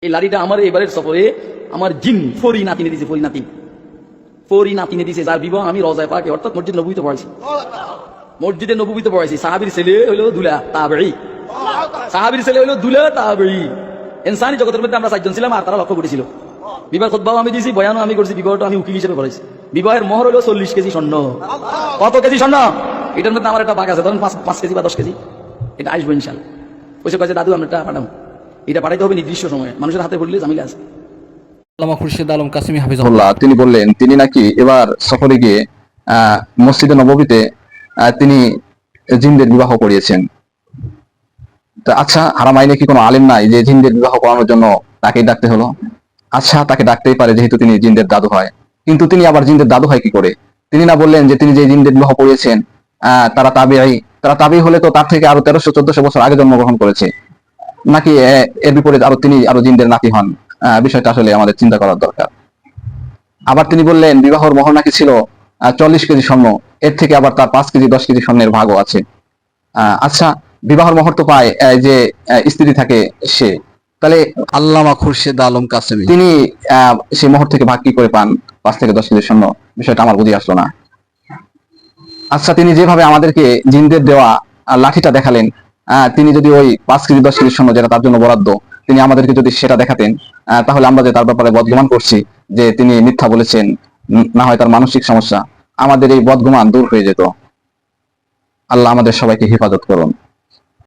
এই লাড়িটা আমার এবারের সফরে আমার জিন ফরি নাতিনে দিছে, ফরি নাতিনে দিছে, যার বিবাহ আমি রওজায়ে পাকে অর্থাৎ মসজিদ নববীতে পড়াইছি। মসজিদে নববীতে পড়াইছি। সাহাবীর ছেলে হইলো দুলা তাবেঈ, সাহাবীর ছেলে হইলো দুলা তাবেঈ। ইনসানি জগতের মধ্যে আমরা 4 জন ছিলাম আর তারা লক্ষ্য করেছিল। বিবাহ খুতবাও আমি দিয়েছি, বয়ানও আমি করছি, বিবাহটা আমি উকিল হিসেবে করেছি। বিবাহের মোহর হলো 40 কেজি স্বর্ণ। কত কেজি স্বর্ণ? এটার মধ্যে আমার একটা ভাগ আছে, ধরুন 5 কেজি বা 10 কেজি, এটা আসবো ইনশাল্লাহ। ওইসব কাছে দাদু আমরা এটা পাঠাবো, এটা পাঠাইতে হবে নির্দিষ্ট সময়ে, মানুষের হাতে পড়লে ঝামেলা আছে। আল্লামা খুরশিদ আলম কাসেমি হাফিজাহুল্লাহ তিনি বললেন তিনি নাকি এবার সফরে গিয়ে মসজিদে নববীতে তিনি জিনদের বিবাহ করিয়েছেন। তা আচ্ছা, হারাম আইনে কি কোনো আলেম নাই যে জিনদের বিবাহ করানোর জন্য তাকেই ডাকতে হলো? আচ্ছা, তাকে ডাকতেই পারে যেহেতু তিনি জিনদের দাদু হয়, কিন্তু তিনি আবার জিনদের দাদু হয় কি করে? তিনি না বললেন যে তিনি যে জিনদের বিবাহ করিয়েছেন তারা তাবেঈ হলে তো তার থেকে আরো 1300-1400 বছর আগে জন্মগ্রহণ করেছে, নাকি এর বিপরীত তিনি আরো জিনদের নাতি হন? বিষয়টা আসলে আমাদের চিন্তা করার দরকার। আবার তিনি বললেন বিবাহর মোহর নাকি ছিল 40 কেজি স্বর্ণ, এর থেকে আবার তার 5 কেজি 10 কেজি স্বর্ণের ভাগও আছে। আচ্ছা, বিবাহর মোহর তো পায় যে স্ত্রী থাকে সে, তাহলে আল্লামা খুরশিদ আলম কাসেমি তিনি সেই মোহর থেকে ভাগ কি করে পান 5 থেকে 10 কেজি স্বর্ণ? বিষয়টা আমার বুঝে আসলো না। আচ্ছা, তিনি যেভাবে আমাদেরকে জিনদের দেওয়া লাঠিটা দেখালেন, তিনি যদি ওই 5 কেজি 10 কেজি স্বর্ণ যেটা তার জন্য বরাদ্দ, তিনি আমাদেরকে যদি সেটা দেখাতেন, তাহলে আমরা যে তার ব্যাপারে বদগুমান করছি যে তিনি মিথ্যা বলেছেন, না হয় তার মানসিক সমস্যা, আমাদের এই বদগুমান দূর হয়ে যেত। আল্লাহ আমাদের সবাইকে হেফাজত করুন।